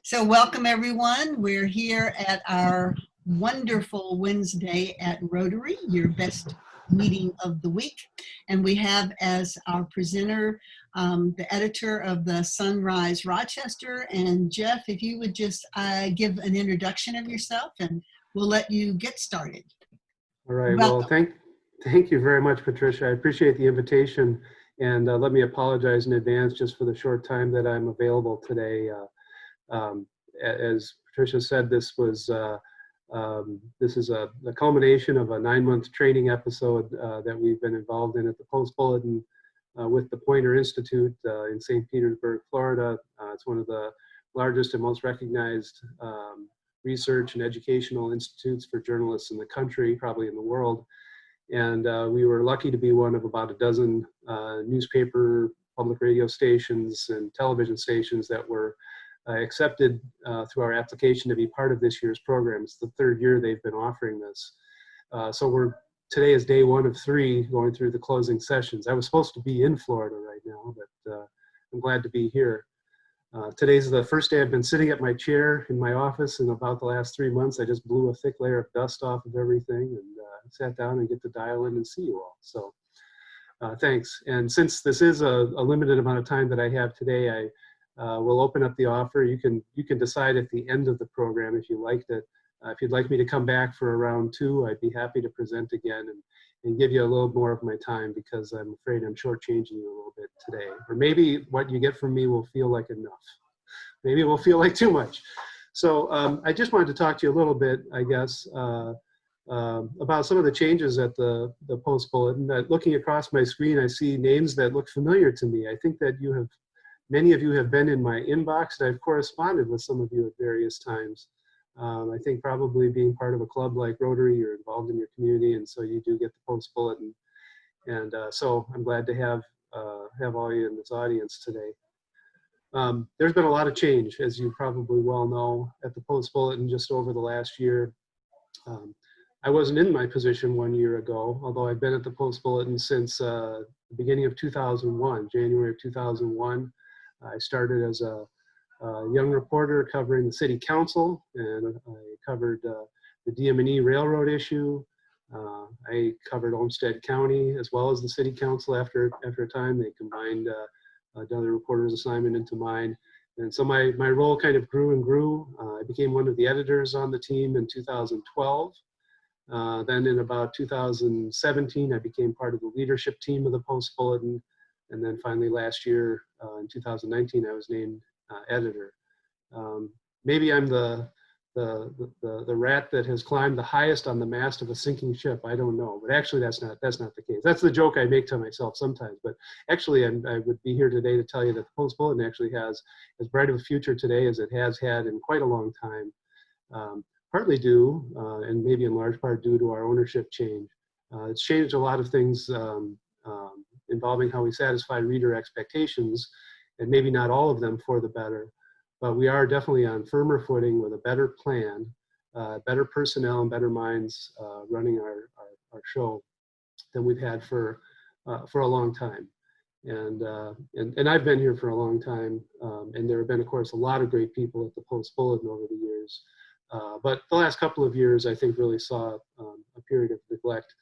So welcome everyone. We're here at our wonderful Wednesday at Rotary, your best meeting of the week. And we have as our presenter, the editor of the Sunrise Rochester. And Jeff, if you would just give an introduction of yourself and we'll let you get started. All right, Welcome. well, thank you very much, Patricia. I appreciate the invitation, and let me apologize in advance just for the short time that I'm available today. As Patricia said, this is the culmination of a 9-month training episode that we've been involved in at the Post Bulletin with the Poynter Institute in St. Petersburg, Florida. It's one of the largest and most recognized research and educational institutes for journalists in the country, probably in the world. And we were lucky to be one of about a dozen newspaper, public radio stations, and television stations that were accepted through our application to be part of this year's program. It's the 3rd year they've been offering this. Today is day 1 of 3 going through the closing sessions. I was supposed to be in Florida right now, but I'm glad to be here. Today's the first day I've been sitting at my chair in my office in about the last 3 months. I just blew a thick layer of dust off of everything and sat down and get to dial in and see you all. So thanks. And since this is a limited amount of time that I have today, I will open up the offer. You can decide at the end of the program if you liked it. If you'd like me to come back for a round 2, I'd be happy to present again and give you a little more of my time, because I'm afraid I'm shortchanging you a little bit today. Or maybe what you get from me will feel like enough. Maybe it will feel like too much. So I just wanted to talk to you a little bit, I guess, about some of the changes at the Post Bulletin. Looking across my screen, I see names that look familiar to me. I think that many of you have been in my inbox, and I've corresponded with some of you at various times. I think probably being part of a club like Rotary, you're involved in your community, and so you do get the Post Bulletin. And so I'm glad to have all you in this audience today. There's been a lot of change, as you probably well know, at the Post Bulletin just over the last year. I wasn't in my position 1 year ago, although I've been at the Post Bulletin since the beginning of 2001, January of 2001. I started as a young reporter covering the city council, and I covered the DM&E railroad issue. I covered Olmsted County as well as the city council. After a time, they combined another reporter's assignment into mine. And so my role kind of grew and grew. I became one of the editors on the team in 2012. Then in about 2017, I became part of the leadership team of the Post Bulletin. And then finally last year, in 2019, I was named editor. Maybe I'm the rat that has climbed the highest on the mast of a sinking ship. I don't know, but actually that's not the case. That's the joke I make to myself sometimes. But actually, I would be here today to tell you that the Post Bulletin actually has as bright of a future today as it has had in quite a long time. Partly due, and maybe in large part due to our ownership change. It's changed a lot of things involving how we satisfy reader expectations, and maybe not all of them for the better, but we are definitely on firmer footing with a better plan, better personnel and better minds running our show than we've had for a long time. And I've been here for a long time, and there have been, of course, a lot of great people at the Post Bulletin over the years. But the last couple of years, I think, really saw a period of neglect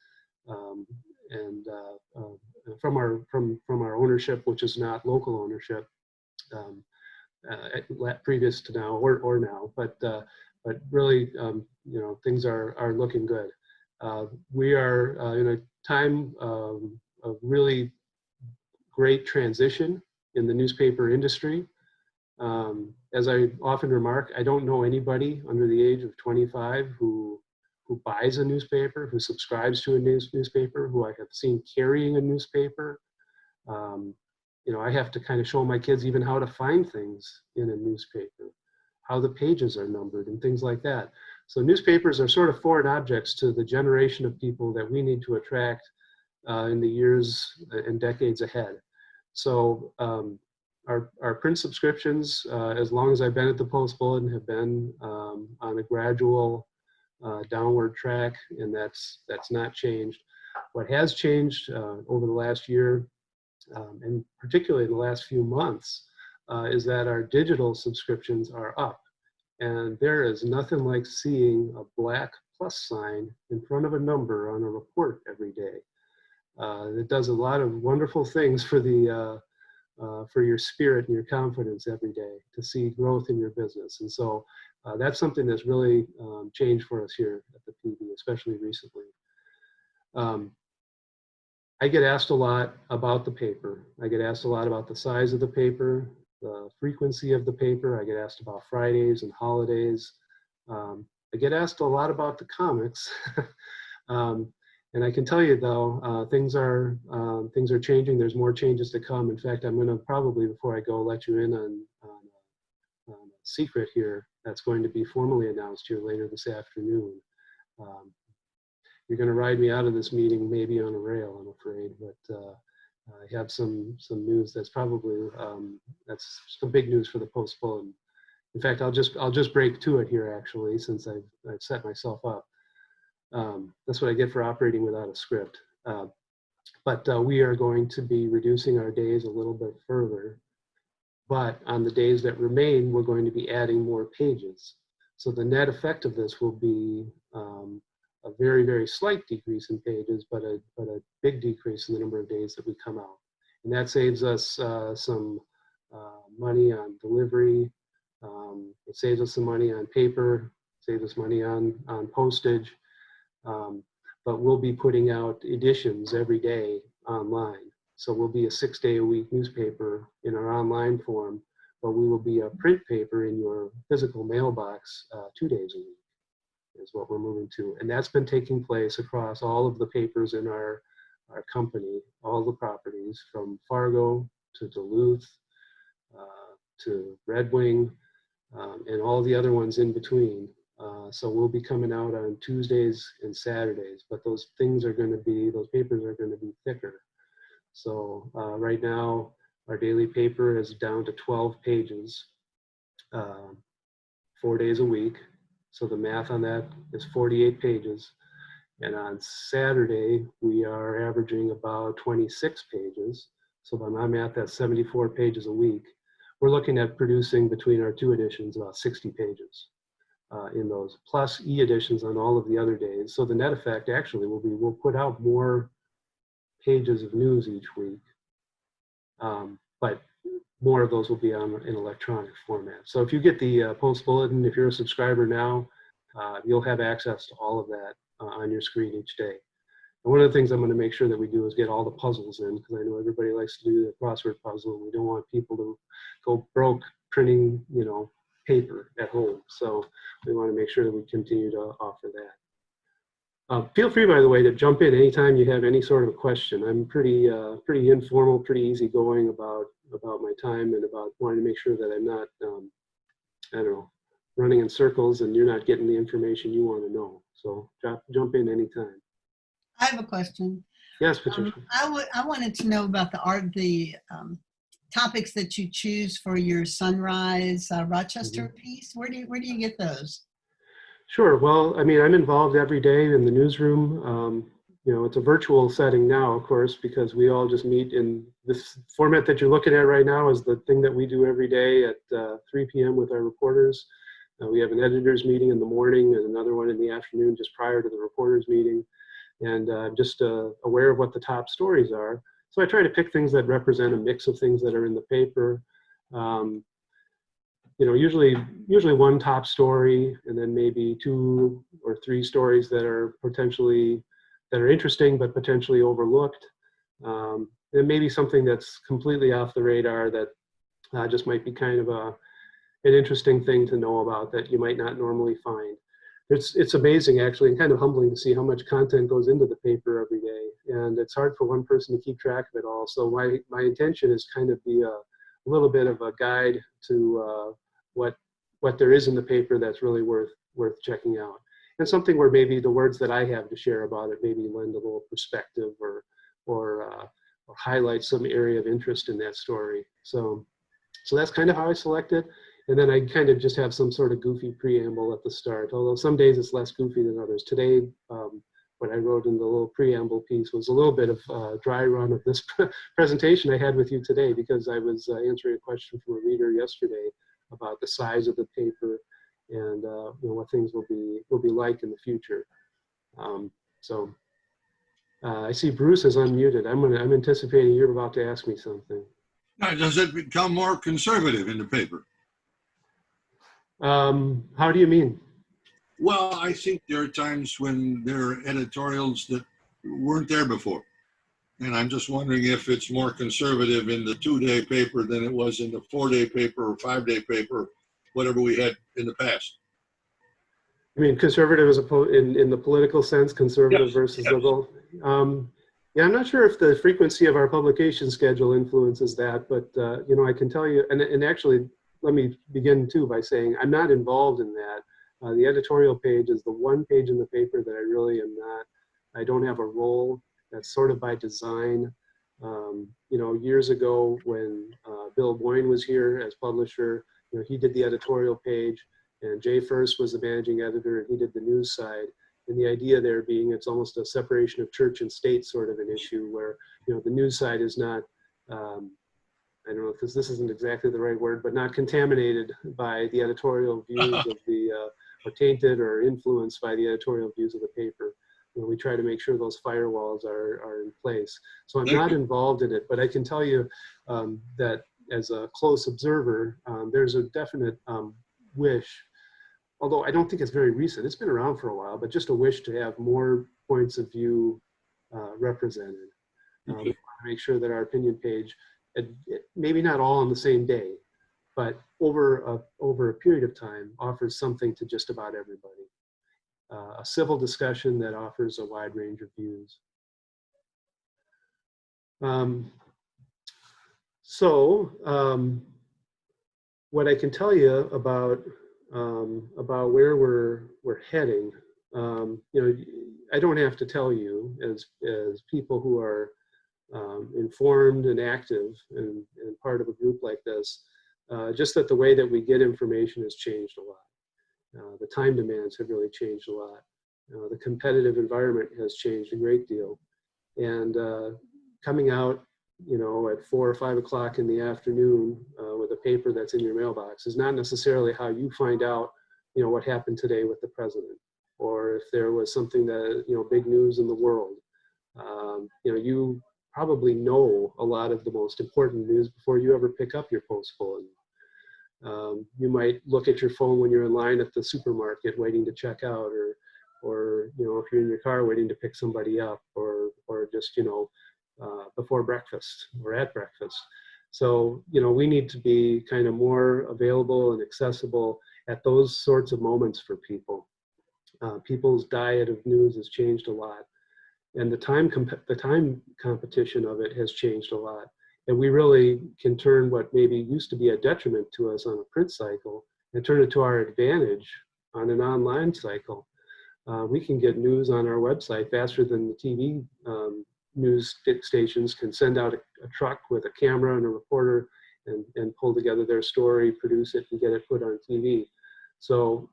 from our ownership, which is not local ownership, previous to now or now. But really, things are looking good. We are in a time of really great transition in the newspaper industry. As I often remark, I don't know anybody under the age of 25 who buys a newspaper, who subscribes to a newspaper, who I have seen carrying a newspaper. I have to kind of show my kids even how to find things in a newspaper, how the pages are numbered and things like that. So newspapers are sort of foreign objects to the generation of people that we need to attract in the years and decades ahead. So our print subscriptions, as long as I've been at the Post Bulletin, have been on a gradual downward track, and that's not changed. What has changed over the last year, and particularly the last few months, is that our digital subscriptions are up. And there is nothing like seeing a black plus sign in front of a number on a report every day. It does a lot of wonderful things for for your spirit and your confidence every day to see growth in your business. And so that's something that's really changed for us here at the PB, especially recently. I get asked a lot about the paper. I get asked a lot about the size of the paper, the frequency of the paper. I get asked about Fridays and holidays. I get asked a lot about the comics. And I can tell you though, things are changing. There's more changes to come. In fact, I'm going to probably, before I go, let you in on a secret here that's going to be formally announced here later this afternoon. You're going to ride me out of this meeting maybe on a rail, I'm afraid, but I have some news that's probably that's some big news for the Post Bulletin. In fact, I'll just break to it here actually, since I've set myself up. That's what I get for operating without a script. But we are going to be reducing our days a little bit further. But on the days that remain, we're going to be adding more pages. So the net effect of this will be a very, very slight decrease in pages, but a big decrease in the number of days that we come out. And that saves us some money on delivery. It saves us some money on paper, saves us money on postage. But we'll be putting out editions every day online. So we'll be a 6-day-a-week newspaper in our online form, but we will be a print paper in your physical mailbox 2 days a week is what we're moving to. And that's been taking place across all of the papers in our company, all the properties from Fargo to Duluth to Red Wing and all the other ones in between. So we'll be coming out on Tuesdays and Saturdays, but those papers are going to be thicker. So right now, our daily paper is down to 12 pages, 4 days a week. So the math on that is 48 pages. And on Saturday, we are averaging about 26 pages. So by my math, that's 74 pages a week. We're looking at producing between our two editions about 60 pages. In those, plus e-editions on all of the other days. So the net effect actually will be, we'll put out more pages of news each week, but more of those will be in electronic format. So if you get the Post Bulletin, if you're a subscriber now, you'll have access to all of that on your screen each day. And one of the things I'm going to make sure that we do is get all the puzzles in, because I know everybody likes to do the crossword puzzle. We don't want people to go broke printing, paper at home. So we want to make sure that we continue to offer that. Feel free, by the way, to jump in anytime you have any sort of question. I'm pretty informal, pretty easygoing about my time and about wanting to make sure that I'm not, I don't know, running in circles and you're not getting the information you want to know. So jump in anytime. I have a question. Yes, Patricia. I wanted to know about the topics that you choose for your Sunrise Rochester piece. Where do you get those? Sure. Well, I mean, I'm involved every day in the newsroom. It's a virtual setting now, of course, because we all just meet in this format that you're looking at right now is the thing that we do every day at 3 p.m. with our reporters. We have an editors meeting in the morning and another one in the afternoon just prior to the reporters meeting. And I'm just aware of what the top stories are. So I try to pick things that represent a mix of things that are in the paper. Usually one top story, and then maybe 2 or 3 stories that are interesting but potentially overlooked. And maybe something that's completely off the radar that just might be kind of an interesting thing to know about that you might not normally find. It's amazing, actually, and kind of humbling to see how much content goes into the paper every day. And it's hard for one person to keep track of it all. So my intention is kind of be a little bit of a guide to what there is in the paper that's really worth checking out. And something where maybe the words that I have to share about it maybe lend a little perspective or highlight some area of interest in that story. So that's kind of how I select it. And then I kind of just have some sort of goofy preamble at the start, although some days it's less goofy than others. Today, what I wrote in the little preamble piece was a little bit of a dry run of this presentation I had with you today, because I was answering a question from a reader yesterday about the size of the paper and what things will be like in the future. So I see Bruce is unmuted. I'm anticipating you're about to ask me something. Now, does it become more conservative in the paper? How do you mean? Well, I think there are times when there are editorials that weren't there before. And I'm just wondering if it's more conservative in the 2-day paper than it was in the 4-day paper or 5-day paper, whatever we had in the past. I mean, conservative is in the political sense, conservative Yes, versus yes. liberal. Yeah, I'm not sure if the frequency of our publication schedule influences that, but I can tell you, and actually, let me begin too by saying I'm not involved in that. The editorial page is the one page in the paper that I really am not. I don't have a role. That's sort of by design. Years ago when Bill Boyne was here as publisher, he did the editorial page, and Jay First was the managing editor, and he did the news side. And the idea there being it's almost a separation of church and state sort of an issue where, the news side is not, I don't know if this isn't exactly the right word, but not contaminated by the editorial views of or tainted or influenced by the editorial views of the paper. We try to make sure those firewalls are in place. So I'm not involved in it, but I can tell you that as a close observer, there's a definite wish, although I don't think it's very recent. It's been around for a while, but just a wish to have more points of view represented. We want to make sure that our opinion page, maybe not all on the same day, but over a period of time, offers something to just about everybody. A civil discussion that offers a wide range of views. What I can tell you about where we're heading, I don't have to tell you as people who are informed and active and part of a group like this, just that the way that we get information has changed a lot. The time demands have really changed a lot. The competitive environment has changed a great deal. And coming out, at 4 or 5 o'clock in the afternoon with a paper that's in your mailbox is not necessarily how you find out, what happened today with the president, or if there was something that, big news in the world. You probably know a lot of the most important news before you ever pick up your Post Bulletin. You might look at your phone when you're in line at the supermarket waiting to check out, or if you're in your car waiting to pick somebody up, or just before breakfast or at breakfast. So we need to be kind of more available and accessible at those sorts of moments for people. People's diet of news has changed a lot, and the time competition of it has changed a lot. And we really can turn what maybe used to be a detriment to us on a print cycle and turn it to our advantage on an online cycle. We can get news on our website faster than the TV news stations can send out a truck with a camera and a reporter and pull together their story, produce it, and get it put on TV. So,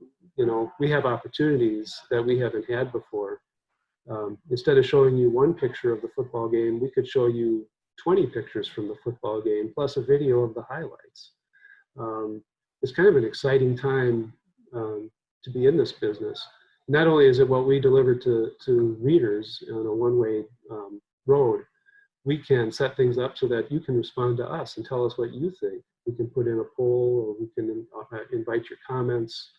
we have opportunities that we haven't had before. Instead of showing you one picture of the football game, we could show you 20 pictures from the football game, plus a video of the highlights. It's kind of an exciting time to be in this business. Not only is it what we deliver to readers on a one-way road, we can set things up so that you can respond to us and tell us what you think. We can put in a poll, or we can invite your comments.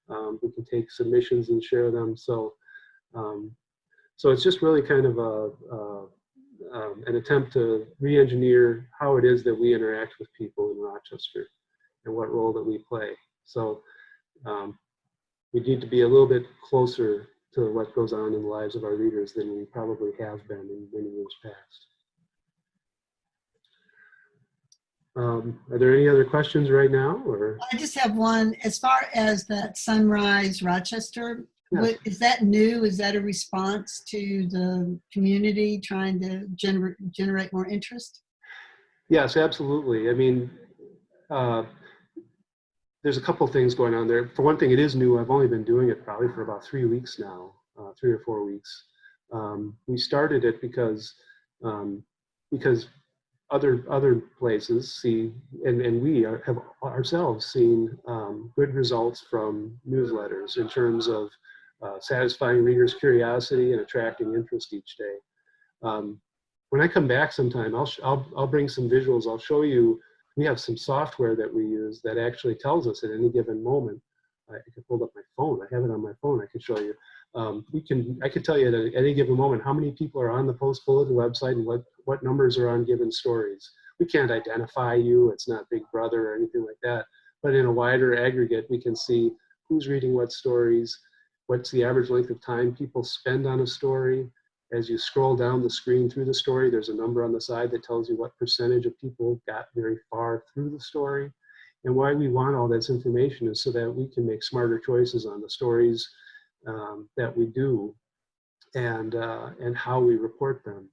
We can take submissions and share them. So it's just really kind of an attempt to re-engineer how it is that we interact with people in Rochester and what role that we play. So we need to be a little bit closer to what goes on in the lives of our readers than we probably have been in many years past. Are there any other questions right now? Or I just have one. As far as that Sunrise Rochester, yes. is that new? Is that a response to the community trying to generate more interest? Yes, absolutely. I mean, there's a couple things going on there. For one thing, it is new. I've only been doing it probably for about 3 weeks now, 3 or 4 weeks. We started it because other places see, and we have ourselves seen good results from newsletters in terms of satisfying readers' curiosity and attracting interest each day. When I come back sometime, I'll bring some visuals. I'll show you. We have some software that we use that actually tells us at any given moment. I can hold up my phone. I have it on my phone. I can show you. I could tell you at any given moment how many people are on the Post Bulletin website and what numbers are on given stories. We can't identify you. It's not Big Brother or anything like that. But in a wider aggregate, we can see who's reading what stories, what's the average length of time people spend on a story. As you scroll down the screen through the story, there's a number on the side that tells you what percentage of people got very far through the story. And why we want all this information is so that we can make smarter choices on the stories that we do and how we report them.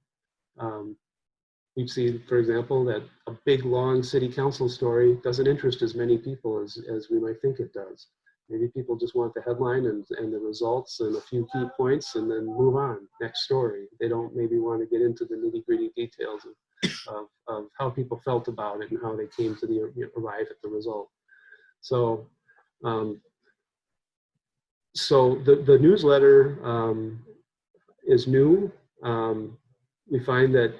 We've seen, for example, that a big, long city council story doesn't interest as many people as we might think it does. Maybe people just want the headline and the results and a few key points and then move on, next story. They don't maybe want to get into the nitty-gritty details of how people felt about it and how they came to arrive at the result. So, the newsletter is new. We find that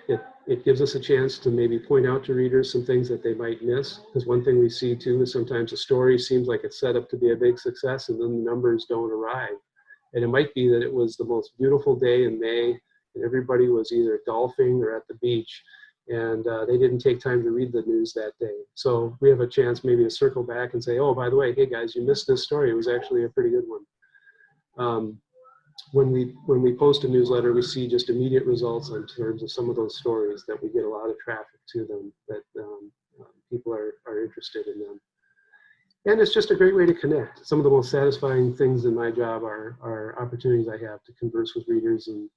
it gives us a chance to maybe point out to readers some things that they might miss. Because one thing we see too is sometimes a story seems like it's set up to be a big success and then the numbers don't arrive. And it might be that it was the most beautiful day in May and everybody was either golfing or at the beach and they didn't take time to read the news that day. So we have a chance maybe to circle back and say, oh, by the way, hey guys, you missed this story. It was actually a pretty good one. When we post a newsletter, we see just immediate results in terms of some of those stories that we get a lot of traffic to them, that people are interested in them. And it's just a great way to connect. Some of the most satisfying things in my job are opportunities I have to converse with readers and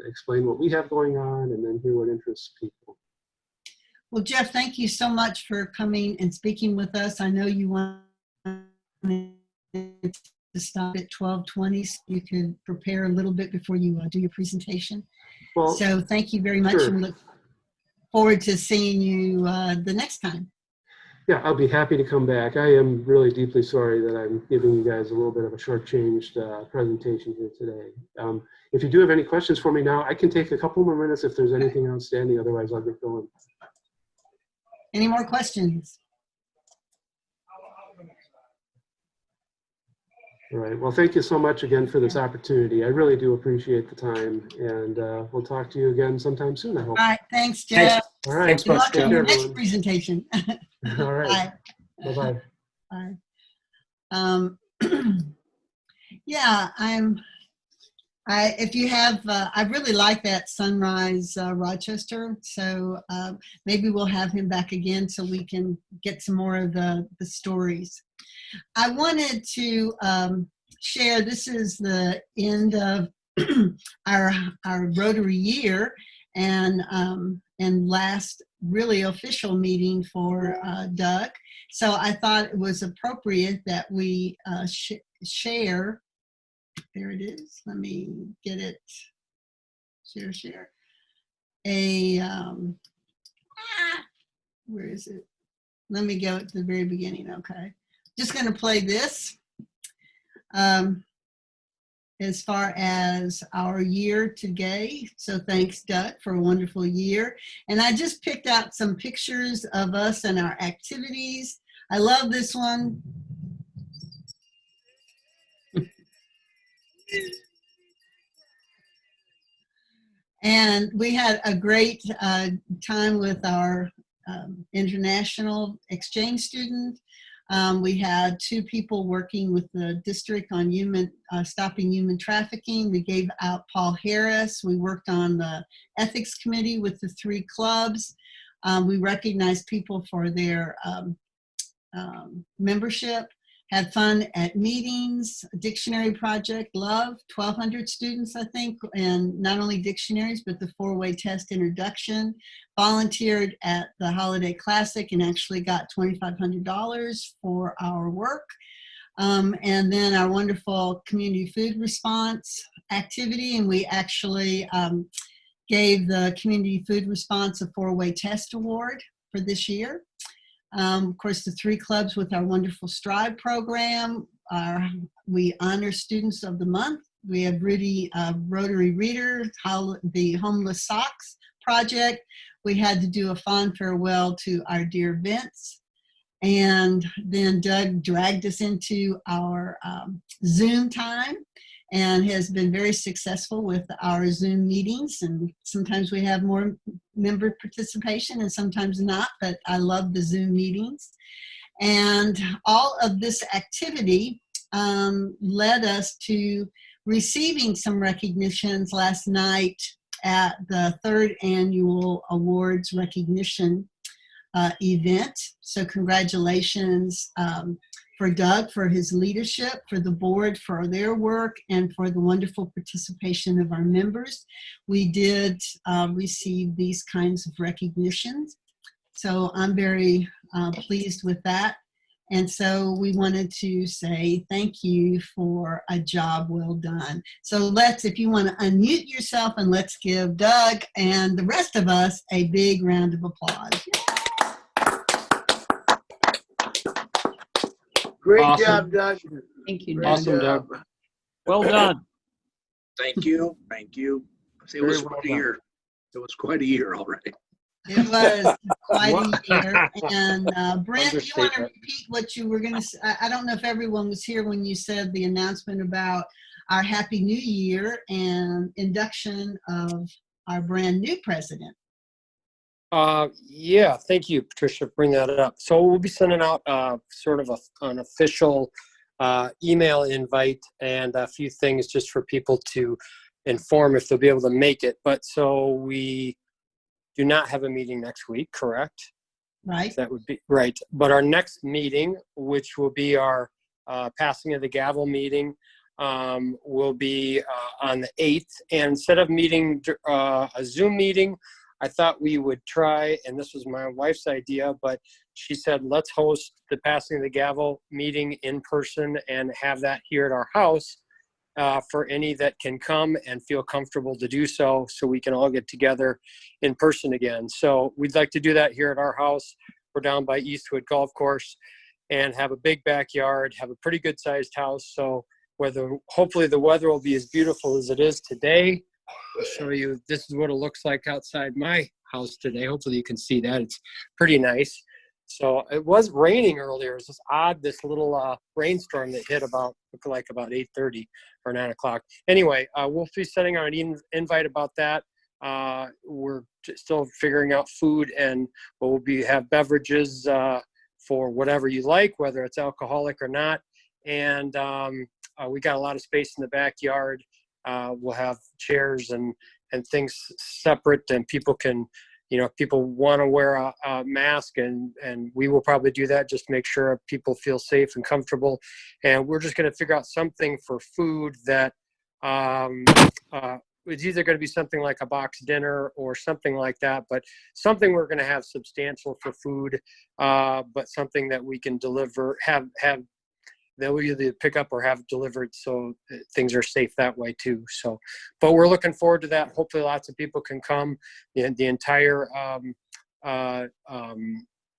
explain what we have going on and then hear what interests people. Well, Jeff, thank you so much for coming and speaking with us. I know you want to stop at 12:20 so you could prepare a little bit before you do your presentation. Well, so thank you very much sure. and look forward to seeing you the next time. Yeah, I'll be happy to come back. I am really deeply sorry that I'm giving you guys a little bit of a shortchanged presentation here today. If you do have any questions for me now, I can take a couple more minutes if there's anything outstanding. Otherwise, I'll get going. Any more questions? All right. Well, thank you so much again for this opportunity. I really do appreciate the time, and we'll talk to you again sometime soon, I hope. All right. Thanks, Jeff. All right. Thanks, Good luck Jeff. in your next presentation. All right. Bye. Bye-bye. Bye. Yeah, if you have, I really like that Sunrise Rochester. So maybe we'll have him back again so we can get some more of the stories. I wanted to share, this is the end of our Rotary year and last really official meeting for Doug. So I thought it was appropriate that we share. There it is. Let me get it. Share. Where is it? Let me go to the very beginning. Okay. Just going to play this as far as our year today. So thanks, Doug, for a wonderful year. And I just picked out some pictures of us and our activities. I love this one. And we had a great time with our international exchange student. We had 2 people working with the district on stopping human trafficking. We gave out Paul Harris. We worked on the ethics committee with the 3 clubs. We recognized people for their membership. Had fun at meetings, dictionary project, love, 1,200 students, I think, and not only dictionaries, but the 4-way test introduction. Volunteered at the Holiday Classic and actually got $2,500 for our work. And then our wonderful community food response activity, and we actually gave the Community Food Response a 4-way test award for this year. Of course, the 3 clubs with our wonderful Strive program, we honor Students of the Month. We have Rudy Rotary Reader, the Homeless Socks Project. We had to do a fond farewell to our dear Vince. And then Doug dragged us into our Zoom time and has been very successful with our Zoom meetings. And sometimes we have more member participation and sometimes not, but I love the Zoom meetings. And all of this activity led us to receiving some recognitions last night at the 3rd annual awards recognition event. So congratulations for Doug for his leadership, for the board for their work, and for the wonderful participation of our members. We did receive these kinds of recognitions. So I'm very pleased with that. And so we wanted to say thank you for a job well done. So if you want to unmute yourself, and let's give Doug and the rest of us a big round of applause. Great Awesome. job, Doug. Thank you, Great Doug. Awesome, job. Doug. Well done. Thank you. Thank you. It was Very well quite a done. year. It was quite a year, all right. It was quite a year. And Brent, you want to Understatement. repeat what you were going to say? I don't know if everyone was here when you said the announcement about our Happy New Year and induction of our brand new president. Yeah, thank you, Patricia, for bringing that up. So we'll be sending out sort of an official email invite and a few things just for people to inform if they'll be able to make it. But so we do not have a meeting next week, correct? Right. That would be right. But our next meeting, which will be our passing of the gavel meeting, will be on the 8th. And instead of meeting a Zoom meeting, I thought we would try, and this was my wife's idea, but she said, let's host the passing of the gavel meeting in person and have that here at our house for any that can come and feel comfortable to do so we can all get together in person again. So we'd like to do that here at our house. We're down by Eastwood Golf Course and have a big backyard, have a pretty good sized house. So hopefully the weather will be as beautiful as it is today. I'll show you, this is what it looks like outside my house today. Hopefully you can see that. It's pretty nice. So it was raining earlier. It was just odd, this little rainstorm that hit about 8:30 or 9 o'clock. Anyway, we'll be sending out an invite about that. We're still figuring out food, and we'll have beverages for whatever you like, whether it's alcoholic or not. And we got a lot of space in the backyard. We'll have chairs and things separate, and people can, if people want to wear a mask, and we will probably do that, just to make sure people feel safe and comfortable. And we're just going to figure out something for food that it's either going to be something like a box dinner or something like that, but something we're going to have substantial for food, but something that we can deliver, have they'll either pick up or have delivered, so things are safe that way too. So, but we're looking forward to that. Hopefully lots of people can come. The entire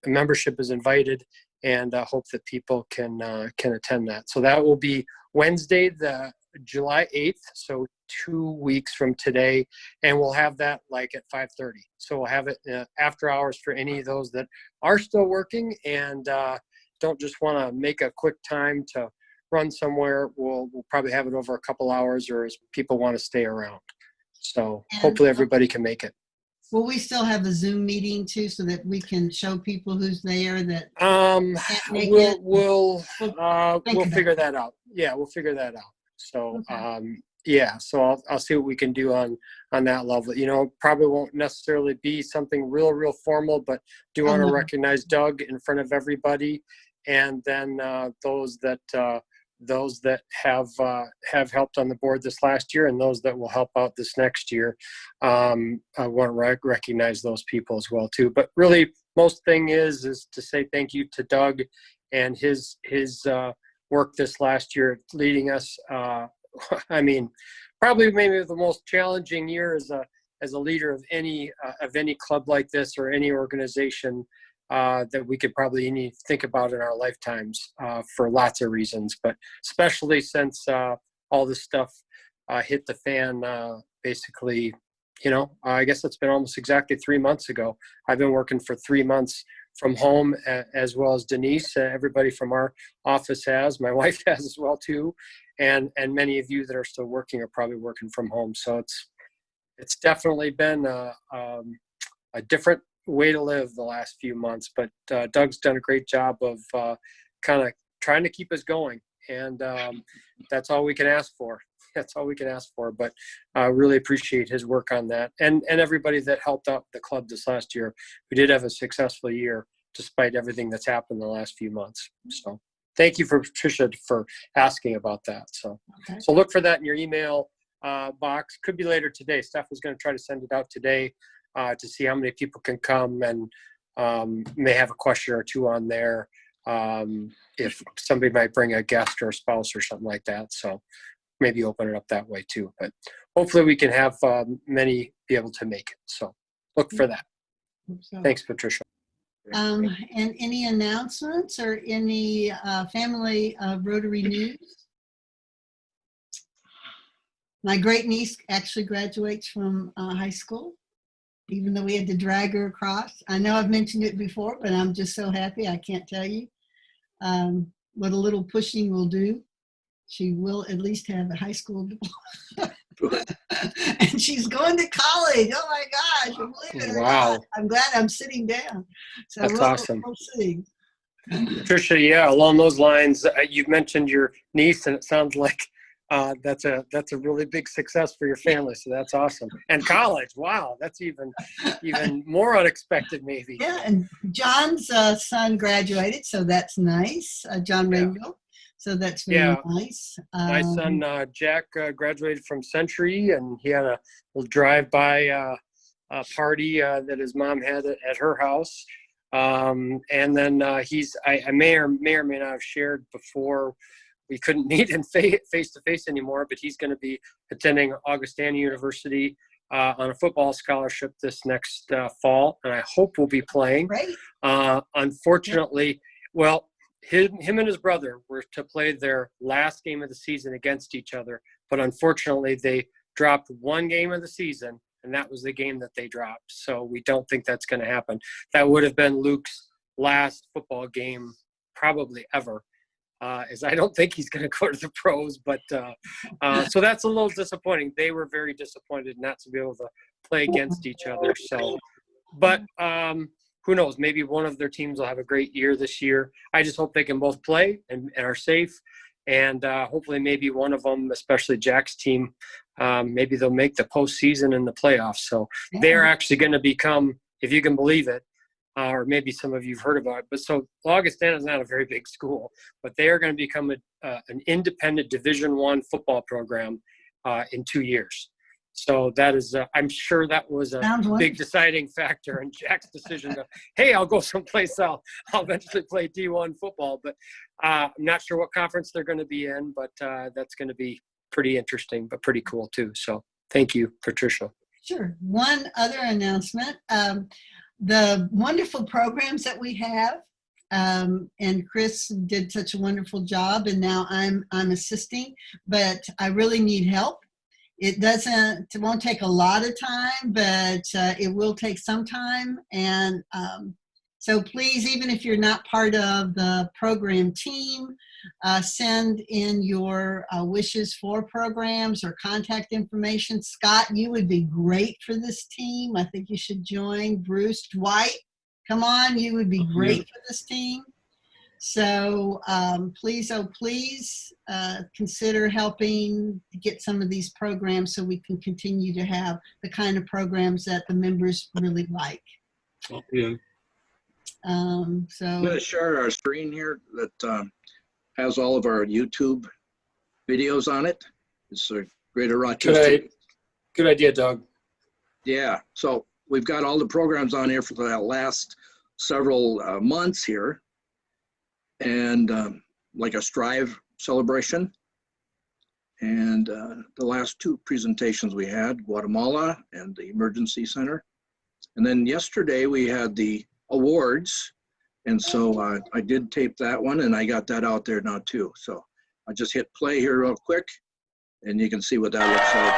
membership is invited, and hope that people can attend that. So that will be Wednesday, the July 8th, so 2 weeks from today, and we'll have that like at 5:30. So we'll have it after hours for any of those that are still working and don't just want to make a quick time to run somewhere. We'll probably have it over a couple hours, or as people want to stay around. So hopefully everybody can make it. Will we still have a Zoom meeting too, so that we can show people who's there that can't make it? We'll figure it. that out. Yeah, we'll figure that out. So Okay. yeah, so I'll see what we can do on that level. Probably won't necessarily be something real formal, but do want to recognize Doug in front of everybody, and then those that have helped on the board this last year, and those that will help out this next year. I want to recognize those people as well too. But really, most thing is to say thank you to Doug and his work this last year, leading us. I mean, probably maybe the most challenging year as a as a leader of any club like this or any organization that we could probably need to think about in our lifetimes for lots of reasons, but especially since all this stuff hit the fan basically, I guess it's been almost exactly 3 months ago. I've been working for 3 months from home, as well as Denise. Everybody from our office has. My wife has as well too, and many of you that are still working are probably working from home. So it's definitely been a different way to live the last few months. But Doug's done a great job of kind of trying to keep us going, and that's all we can ask for. That's all we can ask for, but I really appreciate his work on that, and everybody that helped out the club this last year. We did have a successful year despite everything that's happened in the last few months. So thank you for Patricia for asking about that. So, Okay. So look for that in your email box. Could be later today. Steph was going to try to send it out today to see how many people can come, and may have a question or two on there if somebody might bring a guest or a spouse or something like that. So maybe open it up that way too, but hopefully we can have many be able to make it. So look for that. Hope so. Thanks, Patricia. And any announcements or any family Rotary news? My great niece actually graduates from high school, even though we had to drag her across. I know I've mentioned it before, but I'm just so happy. I can't tell you what a little pushing will do. She will at least have a high school diploma. And she's going to college. Oh my gosh, believe it or not. I'm glad I'm sitting down. So That's awesome. We'll see. Patricia, yeah, along those lines, you mentioned your niece, and it sounds like that's a really big success for your family. So that's awesome. And college, wow, that's even more unexpected, maybe. Yeah, and John's son graduated, so that's nice. John Ringel. So that's very nice. My son, Jack, graduated from Century, and he had a little drive-by party that his mom had at her house. And then I may or may not have shared before, we couldn't meet in face-to-face anymore, but he's going to be attending Augustana University on a football scholarship this next fall, and I hope we'll be playing. Great. Unfortunately, well, him and his brother were to play their last game of the season against each other, but unfortunately they dropped one game of the season, and that was the game that they dropped. So we don't think that's going to happen. That would have been Luke's last football game probably ever, as I don't think he's going to go to the pros. But so that's a little disappointing. They were very disappointed not to be able to play against each other. So, but who knows? Maybe one of their teams will have a great year this year. I just hope they can both play and are safe. And hopefully maybe one of them, especially Jack's team, maybe they'll make the postseason and the playoffs. So they're actually going to become, if you can believe it, or maybe some of you have heard about it. But so Augustana is not a very big school, but they are going to become an independent Division I football program in 2 years. So that is, I'm sure that was a big deciding factor in Jack's decision to, hey, I'll go someplace else. I'll eventually play D1 football, but I'm not sure what conference they're going to be in, but that's going to be pretty interesting, but pretty cool too. So thank you, Patricia. Sure. One other announcement, the wonderful programs that we have, and Chris did such a wonderful job, and now I'm assisting, but I really need help. It won't take a lot of time, but it will take some time. And so please, even if you're not part of the program team, send in your wishes for programs or contact information. Scott, you would be great for this team. I think you should join. Bruce, Dwight, come on, you would be great for this team. So please, oh please, consider helping to get some of these programs so we can continue to have the kind of programs that the members really like. Yeah. I'm So going to share our screen here that has all of our YouTube videos on it. It's a Greater Rochester. Good idea, Doug. Yeah, so we've got all the programs on here for the last several months here. And like a Strive celebration. And the last two presentations we had, Guatemala and the Emergency Center. And then yesterday we had the awards. And so I did tape that one and I got that out there now too. So I just hit play here real quick and you can see what that looks like.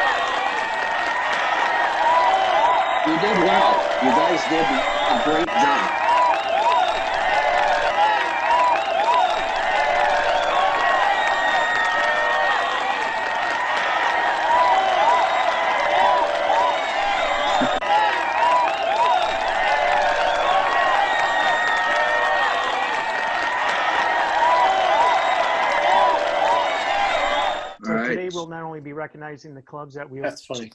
You did well. You guys did a great job. So today we'll not only be recognizing the clubs that we. That's funny.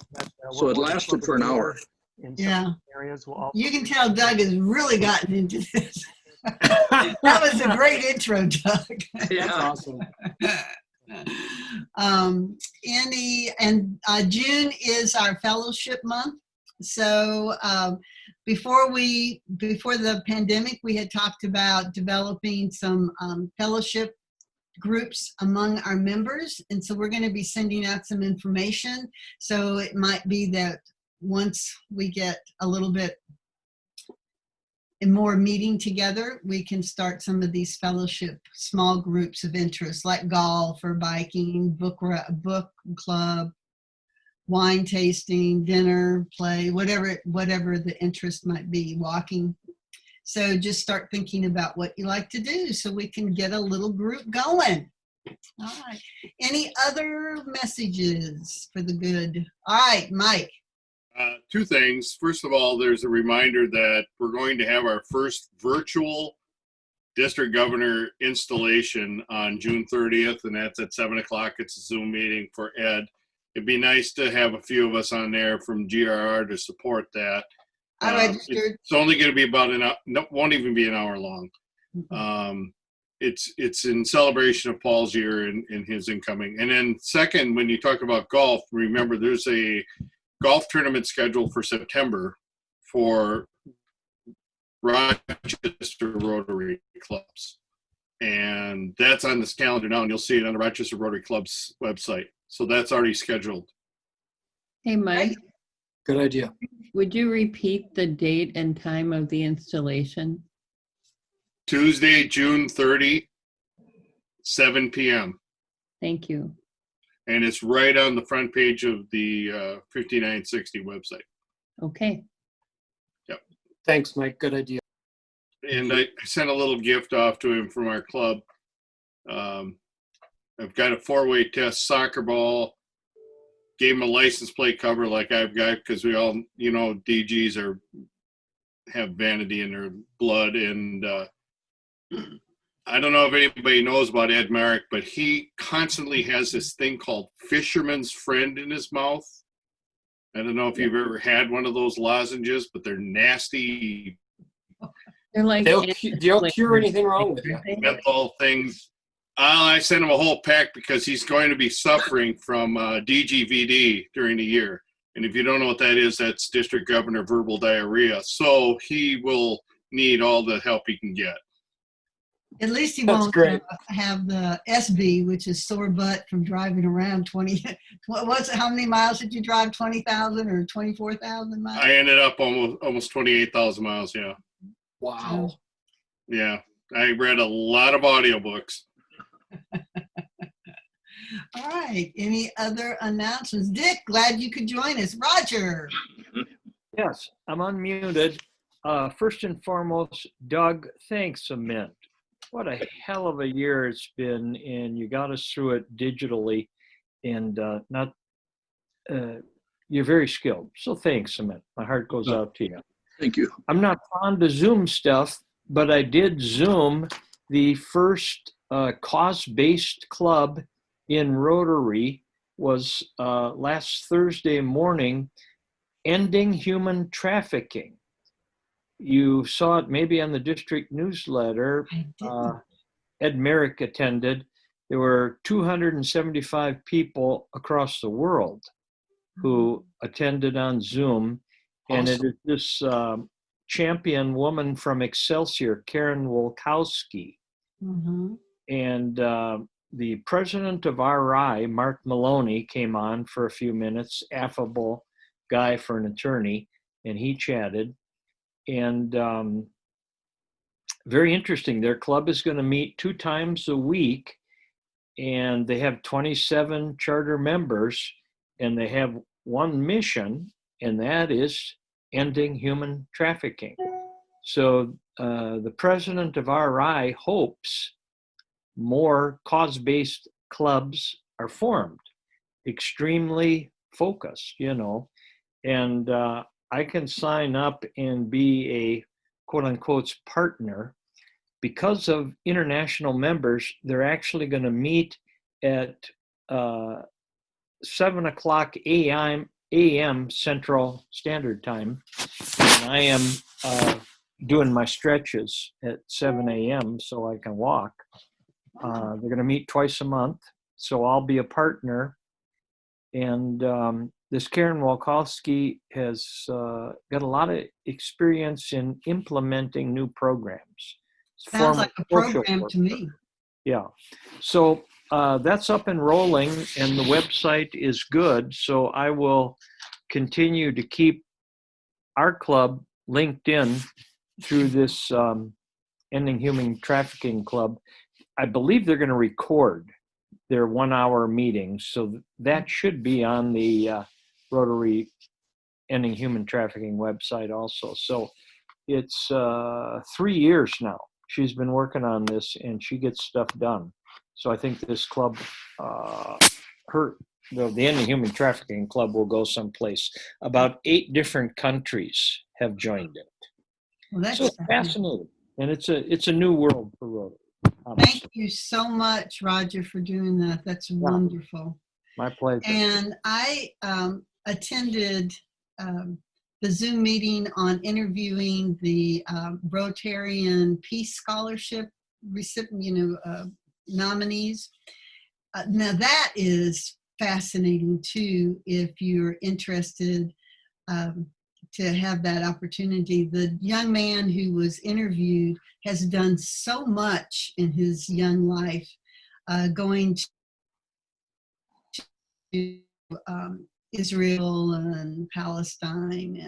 So it lasted for an hour. In Yeah. some areas, we'll also You can tell Doug has really gotten into this. That was a great intro, Doug. That's awesome. June is our fellowship month. So before the pandemic, we had talked about developing some fellowship groups among our members. And so we're going to be sending out some information. So it might be that once we get a little bit more meeting together, we can start some of these fellowship small groups of interest like golf or biking, book club, wine tasting, dinner, play, whatever the interest might be, walking. So just start thinking about what you like to do so we can get a little group going. All right. Any other messages for the good? All right, Mike. Two things. First of all, there's a reminder that we're going to have our first virtual district governor installation on June 30th, and that's at 7 o'clock. It's a Zoom meeting for Ed. It'd be nice to have a few of us on there from GRR to support that. I registered. It's only going to be about an hour, no, won't even be an hour long. It's in celebration of Paul's year and his incoming. And then second, when you talk about golf, remember there's a golf tournament scheduled for September for Rochester Rotary Clubs. And that's on this calendar now, and you'll see it on the Rochester Rotary Club's website. So that's already scheduled. Hey, Mike, Good idea. would you repeat the date and time of the installation? Tuesday, June 30, 7 p.m. Thank you. And it's right on the front page of the 5960 website. Okay. Thanks, Mike. Good idea. And I sent a little gift off to him from our club. I've got a 4-way test soccer ball. Gave him a license plate cover like I've got, because we all, DGs have vanity in their blood. And I don't know if anybody knows about Ed Merrick, but he constantly has this thing called fisherman's friend in his mouth. I don't know if you've ever had one of those lozenges, but they're nasty. They're like They'll cure anything wrong with you. Menthol things. I sent him a whole pack because he's going to be suffering from DGVD during the year. And if you don't know what that is, that's District Governor Verbal Diarrhea. So he will need all the help he can get. At least he That's won't great. have the SB, which is sore butt from driving around 20. How many miles did you drive? 20,000 or 24,000 miles? I ended up almost 28,000 miles. Yeah. Wow. Yeah. I read a lot of audiobooks. All right. Any other announcements? Dick, glad you could join us. Roger. Yes, I'm unmuted. First and foremost, Doug, thanks a mint. What a hell of a year it's been, and you got us through it digitally, and you're very skilled. So thanks a mint. My heart goes out to you. Thank you. I'm not fond of Zoom stuff, but I did Zoom the first cause-based club in Rotary was last Thursday morning, Ending Human Trafficking. You saw it maybe on the district newsletter. Ed Merrick attended. There were 275 people across the world who attended on Zoom. And it is this champion woman from Excelsior, Karen Wolkowski. Mm-hmm. And the president of RI, Mark Maloney, came on for a few minutes, affable guy for an attorney, and he chatted. And very interesting. Their club is going to meet 2 times a week, and they have 27 charter members, and they have one mission, and that is ending human trafficking. So the president of RI hopes more cause-based clubs are formed, extremely focused, you know, and I can sign up and be a quote unquote partner. Because of international members, they're actually going to meet at 7 o'clock a.m. Central Standard Time. And I am doing my stretches at 7 a.m. so I can walk. They're going to meet twice a month. So I'll be a partner. And this Karen Walkowski has got a lot of experience in implementing new programs. Sounds like a program to me. Yeah. So that's up and rolling, and the website is good. So I will continue to keep our club linked in through this Ending Human Trafficking Club. I believe they're going to record their 1-hour meetings, so that should be on the Rotary Ending Human Trafficking website also. So it's 3 years now she's been working on this, and she gets stuff done. So I think this club, the Ending Human Trafficking Club, will go someplace. About 8 different countries have joined it. Well, that's so it's fascinating, and it's a new world for Rotary. Thank you so much, Roger, for doing that. That's wonderful. My pleasure. And I attended the Zoom meeting on interviewing the Rotarian Peace Scholarship recipient, nominees. Now that is fascinating too, if you're interested to have that opportunity. The young man who was interviewed has done so much in his young life, going to Israel and Palestine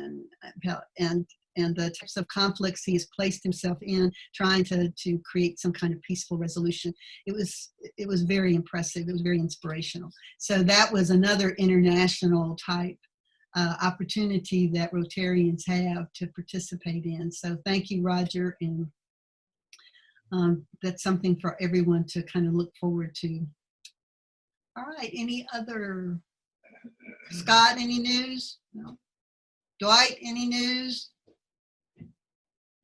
and the types of conflicts he has placed himself in, trying to create some kind of peaceful resolution. It was very impressive. It was very inspirational. So that was another international type opportunity that Rotarians have to participate in. So thank you, Roger, and that's something for everyone to kind of look forward to. All right, any other, Scott, any news? No. Dwight, any news?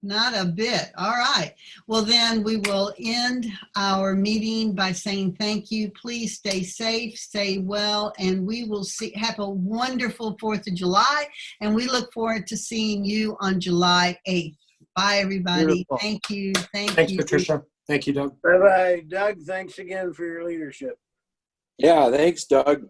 Not a bit. All right. Well, then we will end our meeting by saying thank you. Please stay safe, stay well, and we will have a wonderful 4th of July, and we look forward to seeing you on July 8th. Bye, everybody. Beautiful. Thank you. Thanks, you. Patricia. Thank you, Doug. Bye-bye. Doug, thanks again for your leadership. Yeah, thanks, Doug.